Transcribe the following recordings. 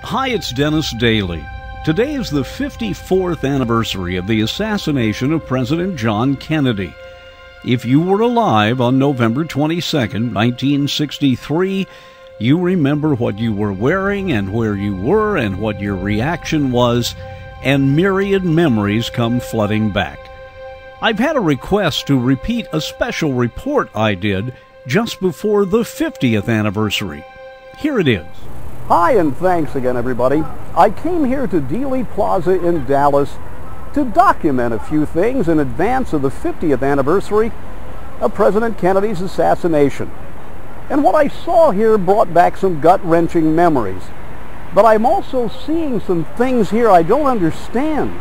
Hi, it's Dennis Daly. Today is the 54th anniversary of the assassination of President John Kennedy. If you were alive on November 22nd, 1963, you remember what you were wearing and where you were and what your reaction was, and myriad memories come flooding back. I've had a request to repeat a special report I did just before the 50th anniversary. Here it is. Hi, and thanks again, everybody. I came here to Dealey Plaza in Dallas to document a few things in advance of the 50th anniversary of President Kennedy's assassination. And what I saw here brought back some gut-wrenching memories. But I'm also seeing some things here I don't understand.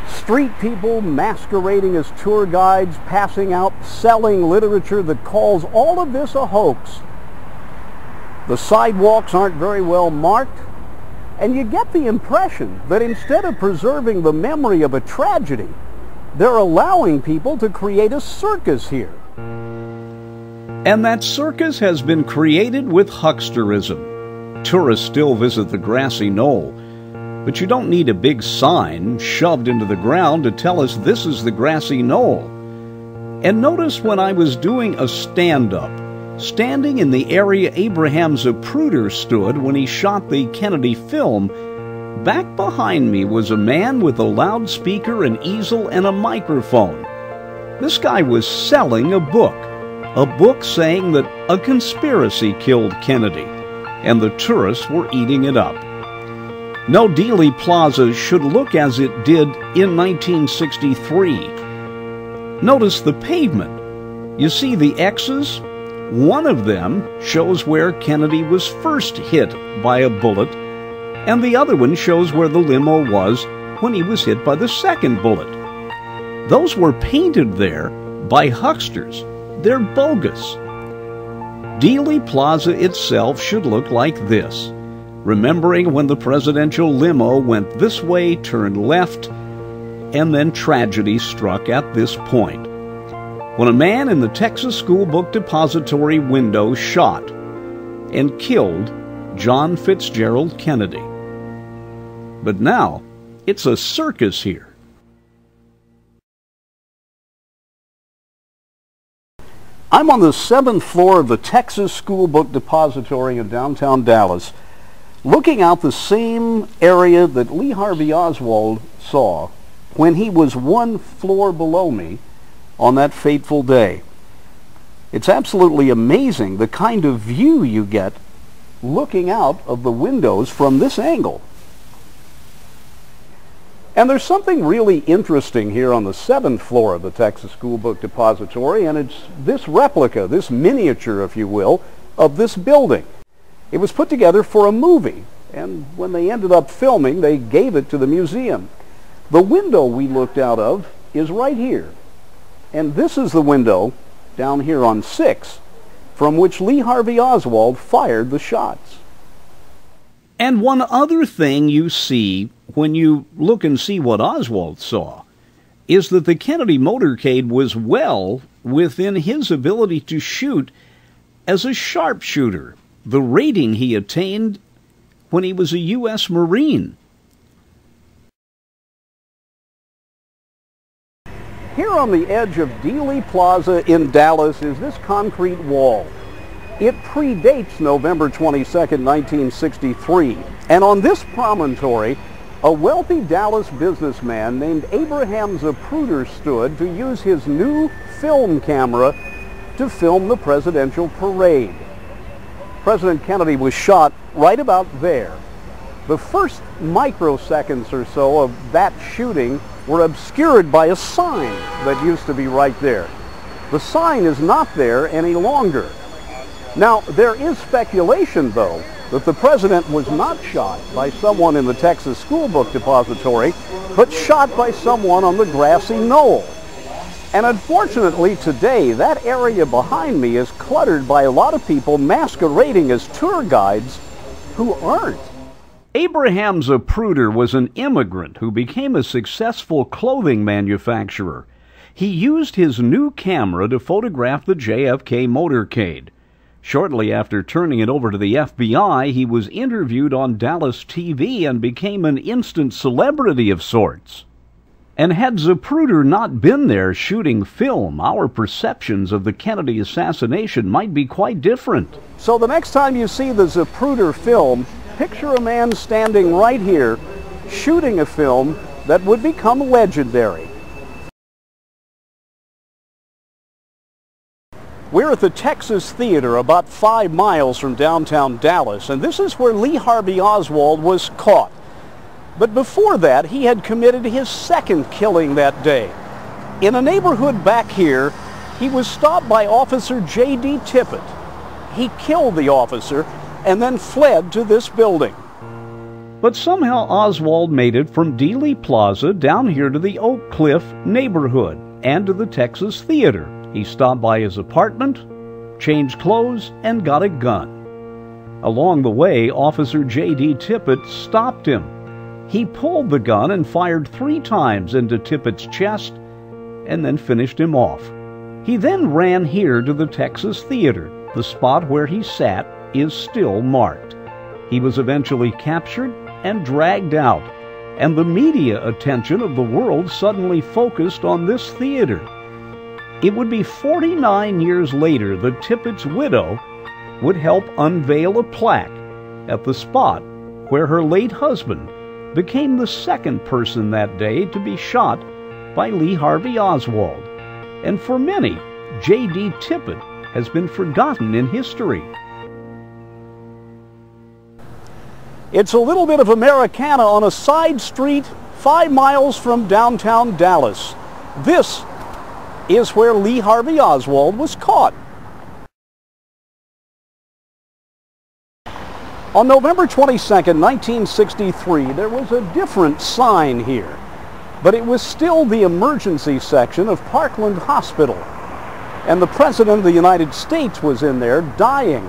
Street people masquerading as tour guides, passing out, selling literature that calls all of this a hoax. The sidewalks aren't very well marked, and you get the impression that instead of preserving the memory of a tragedy, they're allowing people to create a circus here. And that circus has been created with hucksterism. Tourists still visit the grassy knoll, but you don't need a big sign shoved into the ground to tell us this is the grassy knoll. And notice when I was doing a stand-up, standing in the area Abraham Zapruder stood when he shot the Kennedy film, back behind me was a man with a loudspeaker, an easel, and a microphone. This guy was selling a book saying that a conspiracy killed Kennedy, and the tourists were eating it up. No, Dealey Plaza should look as it did in 1963. Notice the pavement. You see the X's? One of them shows where Kennedy was first hit by a bullet, and the other one shows where the limo was when he was hit by the second bullet. Those were painted there by hucksters. They're bogus. Dealey Plaza itself should look like this, remembering when the presidential limo went this way, turned left, and then tragedy struck at this point, when a man in the Texas School Book Depository window shot and killed John Fitzgerald Kennedy. But now, it's a circus here. I'm on the 7th floor of the Texas School Book Depository in downtown Dallas, looking out the same area that Lee Harvey Oswald saw when he was one floor below me on that fateful day. It's absolutely amazing the kind of view you get looking out of the windows from this angle. And there's something really interesting here on the 7th floor of the Texas School Book Depository, and it's this replica, this miniature, if you will, of this building. It was put together for a movie, and when they ended up filming, they gave it to the museum. The window we looked out of is right here. And this is the window down here on 6 from which Lee Harvey Oswald fired the shots. And one other thing you see when you look and see what Oswald saw is that the Kennedy motorcade was well within his ability to shoot as a sharpshooter, the rating he attained when he was a U.S. Marine. Here on the edge of Dealey Plaza in Dallas is this concrete wall. It predates November 22nd, 1963, and on this promontory, a wealthy Dallas businessman named Abraham Zapruder stood to use his new film camera to film the presidential parade. President Kennedy was shot right about there. The first microseconds or so of that shooting were obscured by a sign that used to be right there. The sign is not there any longer. Now, there is speculation, though, that the president was not shot by someone in the Texas School Book Depository, but shot by someone on the grassy knoll. And unfortunately today, that area behind me is cluttered by a lot of people masquerading as tour guides who aren't. Abraham Zapruder was an immigrant who became a successful clothing manufacturer. He used his new camera to photograph the JFK motorcade. Shortly after turning it over to the FBI, he was interviewed on Dallas TV and became an instant celebrity of sorts. And had Zapruder not been there shooting film, our perceptions of the Kennedy assassination might be quite different. So the next time you see the Zapruder film, picture a man standing right here shooting a film that would become legendary. We're at the Texas Theater about 5 miles from downtown Dallas, and this is where Lee Harvey Oswald was caught. But before that, he had committed his second killing that day. In a neighborhood back here, he was stopped by Officer J.D. Tippit. He killed the officer and then fled to this building. But somehow Oswald made it from Dealey Plaza down here to the Oak Cliff neighborhood and to the Texas Theater. He stopped by his apartment, changed clothes, and got a gun. Along the way, Officer J.D. Tippit stopped him. He pulled the gun and fired 3 times into Tippit's chest and then finished him off. He then ran here to the Texas Theater. The spot where he sat is still marked. He was eventually captured and dragged out, and the media attention of the world suddenly focused on this theater. It would be 49 years later that Tippit's widow would help unveil a plaque at the spot where her late husband became the second person that day to be shot by Lee Harvey Oswald. And for many, J.D. Tippit has been forgotten in history. It's a little bit of Americana on a side street 5 miles from downtown Dallas. This is where Lee Harvey Oswald was caught. On November 22nd, 1963, there was a different sign here, but it was still the emergency section of Parkland Hospital, and the President of the United States was in there dying.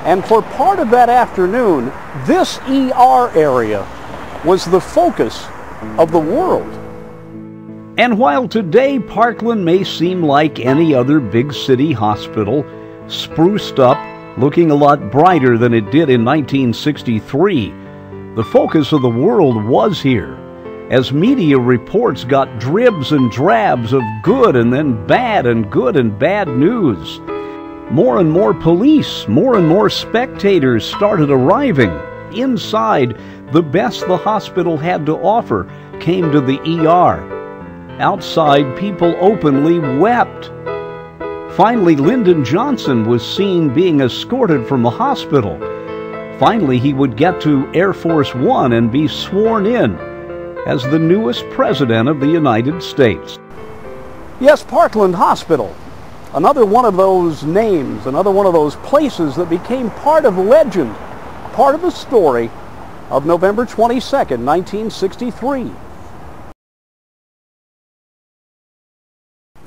And for part of that afternoon, this ER area was the focus of the world. And while today Parkland may seem like any other big city hospital, spruced up, looking a lot brighter than it did in 1963, the focus of the world was here, as media reports got dribs and drabs of good and then bad and good and bad news. More and more police, more and more spectators started arriving. Inside, the best the hospital had to offer came to the ER. Outside, people openly wept. Finally, Lyndon Johnson was seen being escorted from the hospital. Finally, he would get to Air Force One and be sworn in as the newest president of the United States. Yes, Parkland Hospital. Another one of those names, another one of those places that became part of legend, part of the story of November 22nd, 1963.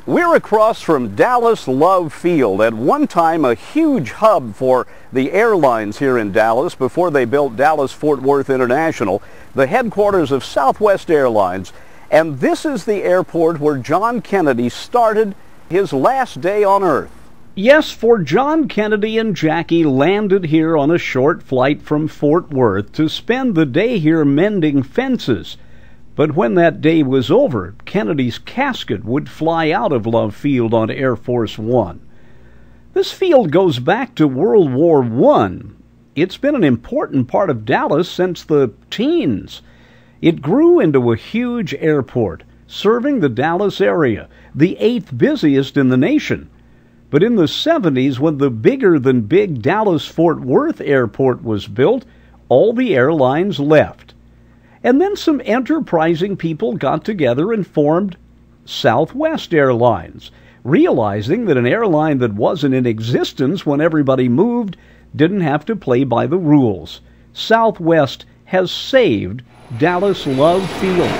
We're across from Dallas Love Field, at one time a huge hub for the airlines here in Dallas before they built Dallas-Fort Worth International, the headquarters of Southwest Airlines. And this is the airport where John Kennedy started his last day on Earth. Yes, for John Kennedy and Jackie landed here on a short flight from Fort Worth to spend the day here mending fences. But when that day was over, Kennedy's casket would fly out of Love Field on Air Force One. This field goes back to World War I. It's been an important part of Dallas since the teens. It grew into a huge airport, serving the Dallas area, the 8th busiest in the nation. But in the 70s, when the bigger-than-big Dallas-Fort Worth airport was built, all the airlines left. And then some enterprising people got together and formed Southwest Airlines, realizing that an airline that wasn't in existence when everybody moved didn't have to play by the rules. Southwest has saved Dallas Love Field.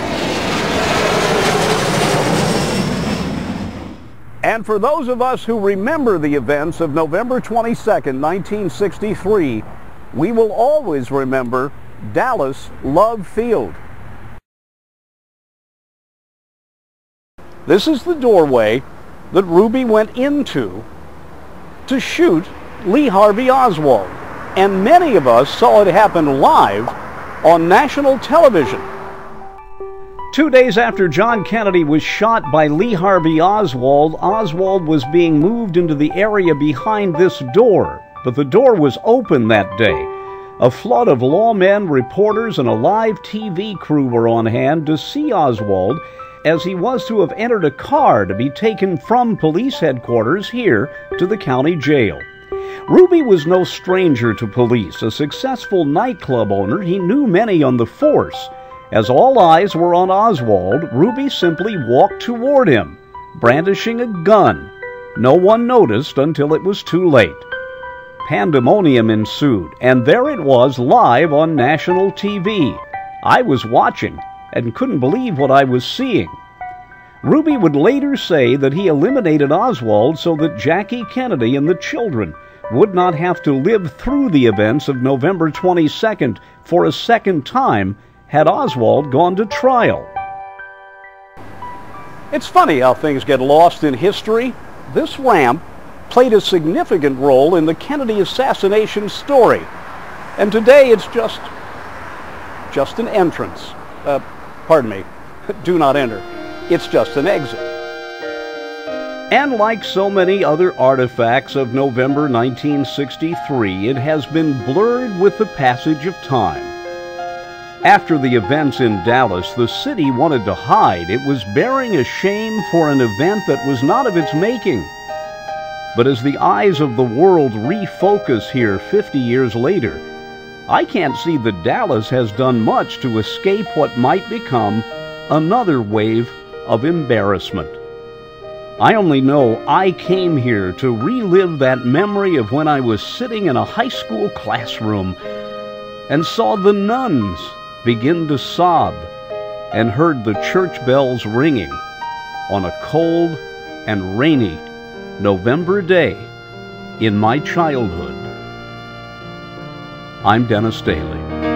And for those of us who remember the events of November 22nd, 1963, we will always remember Dallas Love Field. This is the doorway that Ruby went into to shoot Lee Harvey Oswald. And many of us saw it happen live on national television. 2 days after John Kennedy was shot by Lee Harvey Oswald, Oswald was being moved into the area behind this door, but the door was open that day. A flood of lawmen, reporters, and a live TV crew were on hand to see Oswald, as he was to have entered a car to be taken from police headquarters here to the county jail. Ruby was no stranger to police. A successful nightclub owner, he knew many on the force. As all eyes were on Oswald, Ruby simply walked toward him, brandishing a gun. No one noticed until it was too late. Pandemonium ensued, and there it was live on national TV. I was watching and couldn't believe what I was seeing. Ruby would later say that he eliminated Oswald so that Jackie Kennedy and the children would not have to live through the events of November 22nd for a second time had Oswald gone to trial. It's funny how things get lost in history. This ramp played a significant role in the Kennedy assassination story. And today it's just an entrance. Pardon me, do not enter. It's just an exit. And like so many other artifacts of November 1963, it has been blurred with the passage of time. After the events in Dallas, the city wanted to hide. It was bearing a shame for an event that was not of its making. But as the eyes of the world refocus here 50 years later, I can't see that Dallas has done much to escape what might become another wave of embarrassment. I only know I came here to relive that memory of when I was sitting in a high school classroom and saw the nuns begin to sob and heard the church bells ringing on a cold and rainy November day in my childhood. I'm Dennis Daly.